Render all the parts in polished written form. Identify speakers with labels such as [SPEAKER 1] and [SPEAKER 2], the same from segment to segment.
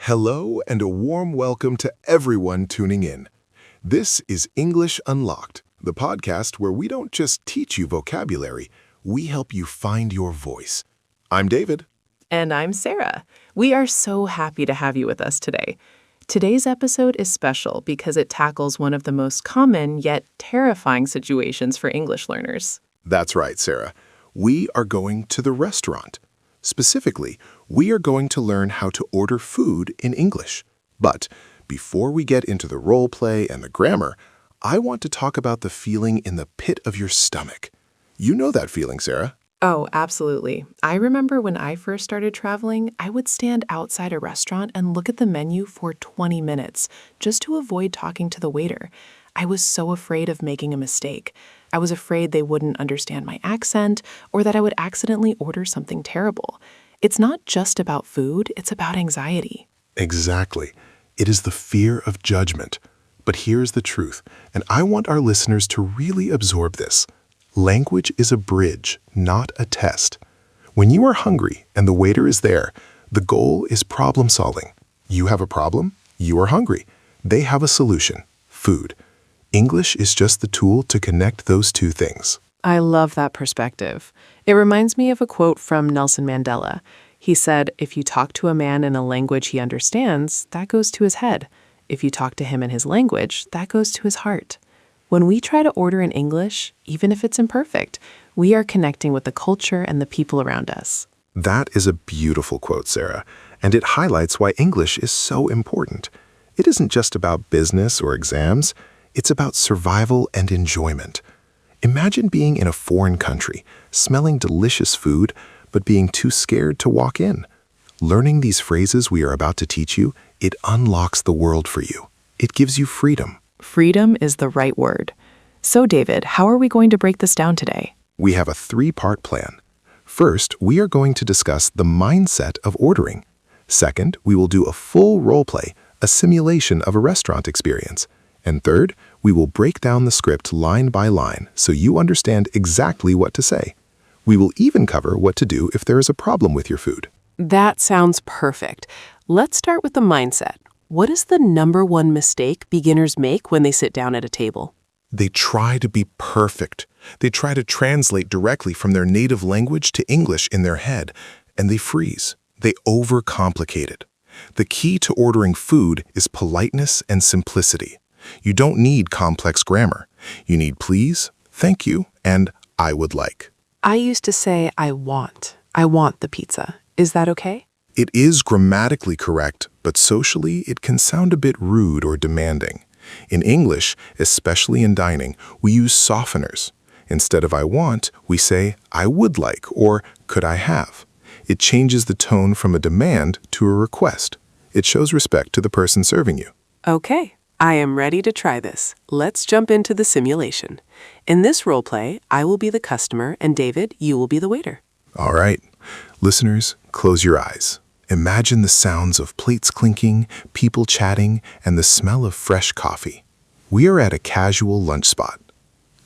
[SPEAKER 1] Hello and a warm welcome to everyone tuning in. This is English Unlocked, the podcast where we don't just teach you vocabulary, we help you find your voice. I'm David.
[SPEAKER 2] And I'm Sarah. We are so happy to have you with us today. Today's episode is special because it tackles one of the most common yet terrifying situations for English learners.
[SPEAKER 1] That's right, Sarah. We are going to the restaurant. Specifically, we are going to learn how to order food in English. But before we get into the role play and the grammar, I want to talk about the feeling in the pit of your stomach. You know that feeling, Sarah.
[SPEAKER 2] Oh, absolutely. I remember when I first started traveling, I would stand outside a restaurant and look at the menu for 20 minutes just to avoid talking to the waiter. I was so afraid of making a mistake. I was afraid they wouldn't understand my accent or that I would accidentally order something terrible. It's not just about food, it's about anxiety.
[SPEAKER 1] Exactly. It is the fear of judgment. But here's the truth, and I want our listeners to really absorb this. Language is a bridge, not a test. When you are hungry and the waiter is there, the goal is problem solving. You have a problem, you are hungry. They have a solution, food. English is just the tool to connect those two things.
[SPEAKER 2] I love that perspective. It reminds me of a quote from Nelson Mandela. He said, "If you talk to a man in a language he understands, that goes to his head. If you talk to him in his language, that goes to his heart." When we try to order in English, even if it's imperfect, we are connecting with the culture and the people around us.
[SPEAKER 1] That is a beautiful quote, Sarah, and it highlights why English is so important. It isn't just about business or exams. It's about survival and enjoyment. Imagine being in a foreign country, smelling delicious food, but being too scared to walk in. Learning these phrases we are about to teach you, it unlocks the world for you. It gives you freedom.
[SPEAKER 2] Freedom is the right word. So, David, how are we going to break this down today?
[SPEAKER 1] We have a three-part plan. First, we are going to discuss the mindset of ordering. Second, we will do a full role play, a simulation of a restaurant experience. And third, we will break down the script line by line so you understand exactly what to say. We will even cover what to do if there is a problem with your food.
[SPEAKER 2] That sounds perfect. Let's start with the mindset. What is the number one mistake beginners make when they sit down at a table?
[SPEAKER 1] They try to be perfect. They try to translate directly from their native language to English in their head, and they freeze. They overcomplicate it. The key to ordering food is politeness and simplicity. You don't need complex grammar. You need please, thank you, and I would like.
[SPEAKER 2] I used to say I want the pizza. Is that okay?
[SPEAKER 1] It is grammatically correct, but socially it can sound a bit rude or demanding. In English, especially in dining, we use softeners. Instead of I want, we say I would like or could I have. It changes the tone from a demand to a request. It shows respect to the person serving you.
[SPEAKER 2] Okay, I am ready to try this. Let's jump into the simulation. In this role play, I will be the customer and David, you will be the waiter.
[SPEAKER 1] All right. Listeners, close your eyes. Imagine the sounds of plates clinking, people chatting, and the smell of fresh coffee. We are at a casual lunch spot.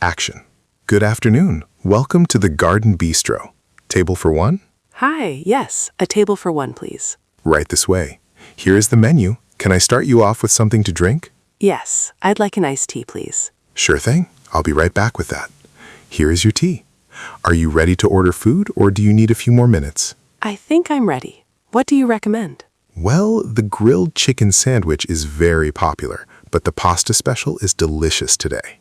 [SPEAKER 1] Action. Good afternoon. Welcome to the Garden Bistro. Table for one?
[SPEAKER 2] Hi, yes, a table for one, please.
[SPEAKER 1] Right this way. Here is the menu. Can I start you off with something to drink?
[SPEAKER 2] Yes, I'd like an iced tea, please.
[SPEAKER 1] Sure thing. I'll be right back with that. Here is your tea. Are you ready to order food, or do you need a few more minutes?
[SPEAKER 2] I think I'm ready. What do you recommend?
[SPEAKER 1] Well, the grilled chicken sandwich is very popular, but the pasta special is delicious today.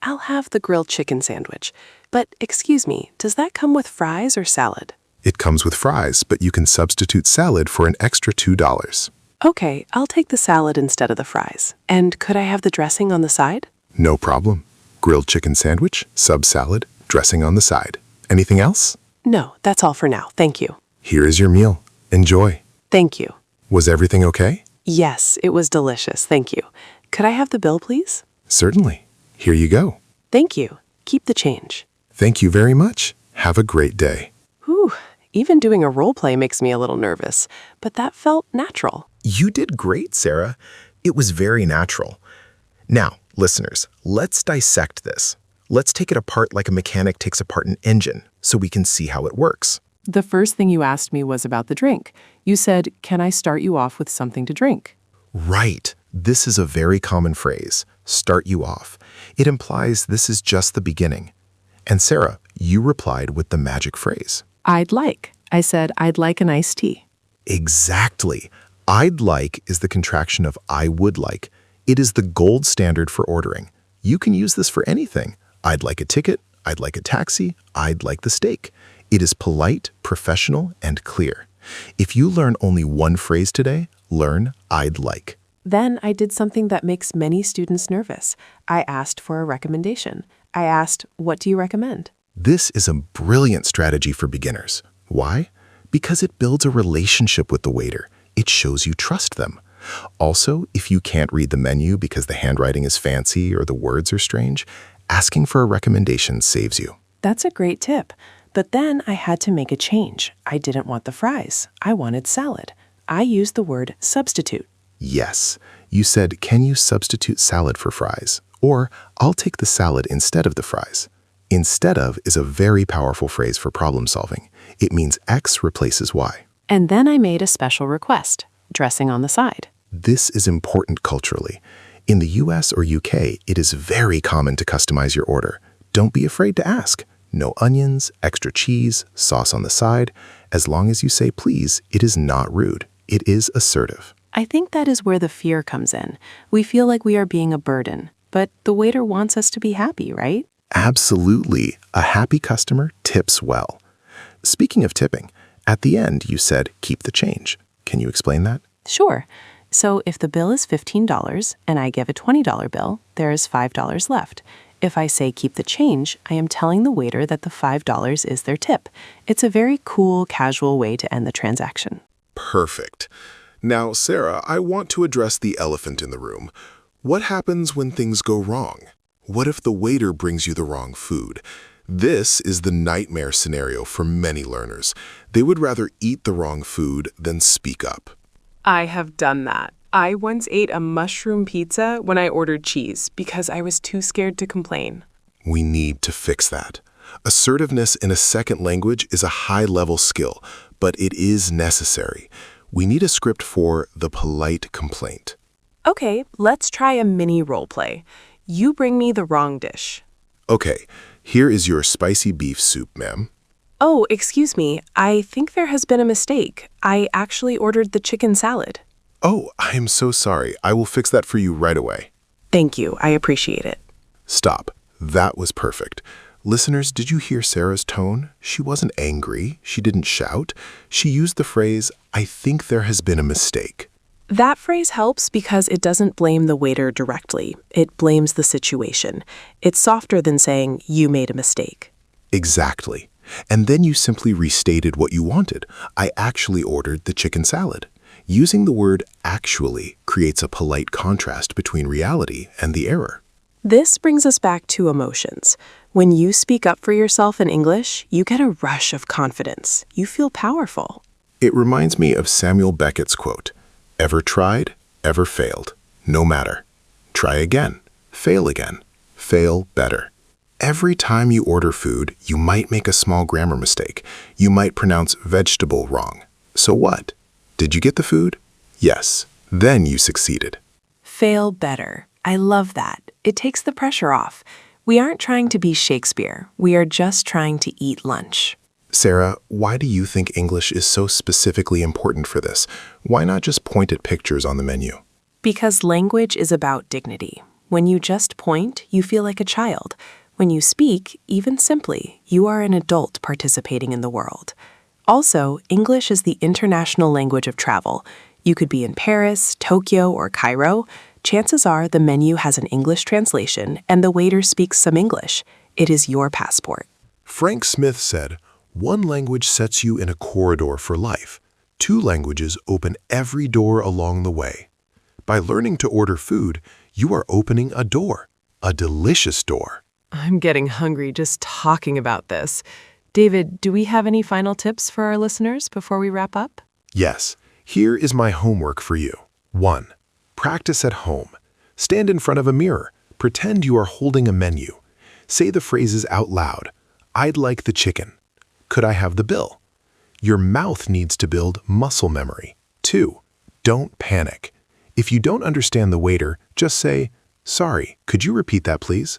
[SPEAKER 2] I'll have the grilled chicken sandwich. But excuse me, does that come with fries or salad?
[SPEAKER 1] It comes with fries, but you can substitute salad for an extra $2.
[SPEAKER 2] Okay, I'll take the salad instead of the fries. And could I have the dressing on the side?
[SPEAKER 1] No problem. Grilled chicken sandwich, sub salad, dressing on the side. Anything else?
[SPEAKER 2] No, that's all for now. Thank you.
[SPEAKER 1] Here is your meal. Enjoy.
[SPEAKER 2] Thank you.
[SPEAKER 1] Was everything okay?
[SPEAKER 2] Yes, it was delicious. Thank you. Could I have the bill, please?
[SPEAKER 1] Certainly. Here you go.
[SPEAKER 2] Thank you. Keep the change.
[SPEAKER 1] Thank you very much. Have a great day.
[SPEAKER 2] Whew, even doing a role play makes me a little nervous, but that felt natural.
[SPEAKER 1] You did great, Sarah. It was very natural. Now, listeners, let's dissect this. Let's take it apart like a mechanic takes apart an engine so we can see how it works.
[SPEAKER 2] The first thing you asked me was about the drink. You said, "Can I start you off with something to drink?"
[SPEAKER 1] Right. This is a very common phrase, start you off. It implies this is just the beginning. And Sarah, you replied with the magic phrase.
[SPEAKER 2] I'd like. I said, "I'd like an iced tea."
[SPEAKER 1] Exactly. I'd like is the contraction of I would like. It is the gold standard for ordering. You can use this for anything. I'd like a ticket. I'd like a taxi. I'd like the steak. It is polite, professional, and clear. If you learn only one phrase today, learn I'd like.
[SPEAKER 2] Then I did something that makes many students nervous. I asked for a recommendation. I asked, "What do you recommend?"
[SPEAKER 1] This is a brilliant strategy for beginners. Why? Because it builds a relationship with the waiter. It shows you trust them. Also, if you can't read the menu because the handwriting is fancy or the words are strange, asking for a recommendation saves you.
[SPEAKER 2] That's a great tip. But then I had to make a change. I didn't want the fries. I wanted salad. I used the word substitute.
[SPEAKER 1] Yes, you said, can you substitute salad for fries? Or, I'll take the salad instead of the fries. Instead of is a very powerful phrase for problem solving. It means X replaces Y.
[SPEAKER 2] And then I made a special request, dressing on the side.
[SPEAKER 1] This is important culturally. In the US or UK, it is very common to customize your order. Don't be afraid to ask. No onions, extra cheese, sauce on the side. As long as you say please, it is not rude. It is assertive.
[SPEAKER 2] I think that is where the fear comes in. We feel like we are being a burden, but the waiter wants us to be happy, right?
[SPEAKER 1] Absolutely. A happy customer tips well. Speaking of tipping, at the end you said keep the change. Can you explain that?
[SPEAKER 2] Sure. So if the bill is $15 and I give a $20 bill, there is $5 left. If I say keep the change, I am telling the waiter that the $5 is their tip. It's a very cool, casual way to end the transaction.
[SPEAKER 1] Perfect. Now, Sarah, I want to address the elephant in the room. What happens when things go wrong? What if the waiter brings you the wrong food? This is the nightmare scenario for many learners. They would rather eat the wrong food than speak up.
[SPEAKER 3] I have done that. I once ate a mushroom pizza when I ordered cheese because I was too scared to complain.
[SPEAKER 1] We need to fix that. Assertiveness in a second language is a high-level skill, but it is necessary. We need a script for the polite complaint.
[SPEAKER 3] Okay, let's try a mini role play. You bring me the wrong dish.
[SPEAKER 1] Okay, here is your spicy beef soup, ma'am.
[SPEAKER 3] Oh, excuse me. I think there has been a mistake. I actually ordered the chicken salad.
[SPEAKER 1] Oh, I am so sorry. I will fix that for you right away.
[SPEAKER 3] Thank you. I appreciate it.
[SPEAKER 1] Stop. That was perfect. Listeners, did you hear Sarah's tone? She wasn't angry. She didn't shout. She used the phrase, I think there has been a mistake.
[SPEAKER 3] That phrase helps because it doesn't blame the waiter directly. It blames the situation. It's softer than saying, you made a mistake.
[SPEAKER 1] Exactly. And then you simply restated what you wanted. I actually ordered the chicken salad. Using the word actually creates a polite contrast between reality and the error.
[SPEAKER 3] This brings us back to emotions. When you speak up for yourself in English, you get a rush of confidence. You feel powerful.
[SPEAKER 1] It reminds me of Samuel Beckett's quote, ever tried, ever failed, no matter. Try again, fail better. Every time you order food, you might make a small grammar mistake. You might pronounce vegetable wrong. So what? Did you get the food? Yes. Then you succeeded.
[SPEAKER 3] Fail better. I love that. It takes the pressure off. We aren't trying to be Shakespeare. We are just trying to eat lunch.
[SPEAKER 1] Sarah, why do you think English is so specifically important for this? Why not just point at pictures on the menu?
[SPEAKER 3] Because language is about dignity. When you just point, you feel like a child. When you speak, even simply, you are an adult participating in the world. Also, English is the international language of travel. You could be in Paris, Tokyo, or Cairo. Chances are the menu has an English translation and the waiter speaks some English. It is your passport.
[SPEAKER 1] Frank Smith said, one language sets you in a corridor for life. 2 languages open every door along the way. By learning to order food, you are opening a door, a delicious door.
[SPEAKER 2] I'm getting hungry just talking about this. David, do we have any final tips for our listeners before we wrap up?
[SPEAKER 1] Yes, here is my homework for you. 1. Practice at home. Stand in front of a mirror. Pretend you are holding a menu. Say the phrases out loud. I'd like the chicken. Could I have the bill? Your mouth needs to build muscle memory. 2. Don't panic. If you don't understand the waiter, just say, "Sorry, could you repeat that, please?"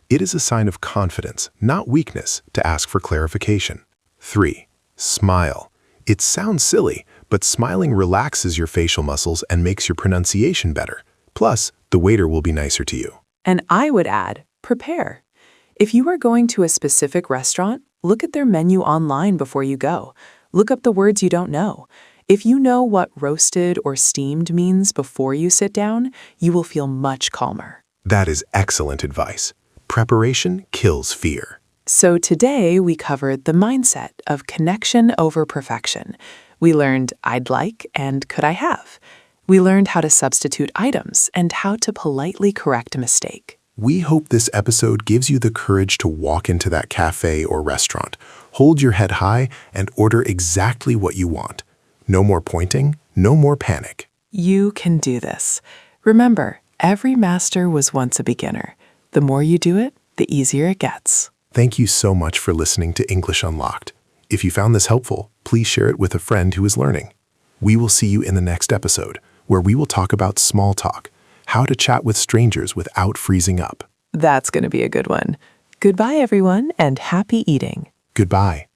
[SPEAKER 1] It is a sign of confidence, not weakness, to ask for clarification. 3. Smile. It sounds silly, but smiling relaxes your facial muscles and makes your pronunciation better. Plus, the waiter will be nicer to you.
[SPEAKER 3] And I would add, prepare. If you are going to a specific restaurant, look at their menu online before you go. Look up the words you don't know. If you know what roasted or steamed means before you sit down, you will feel much calmer.
[SPEAKER 1] That is excellent advice. Preparation kills fear.
[SPEAKER 3] So today we covered the mindset of connection over perfection. We learned I'd like and could I have. We learned how to substitute items and how to politely correct a mistake.
[SPEAKER 1] We hope this episode gives you the courage to walk into that cafe or restaurant, hold your head high, and order exactly what you want. No more pointing, no more panic.
[SPEAKER 3] You can do this. Remember, every master was once a beginner. The more you do it, the easier it gets.
[SPEAKER 1] Thank you so much for listening to English Unlocked. If you found this helpful, please share it with a friend who is learning. We will see you in the next episode, where we will talk about small talk, how to chat with strangers without freezing up.
[SPEAKER 3] That's going to be a good one. Goodbye, everyone, and happy eating.
[SPEAKER 1] Goodbye.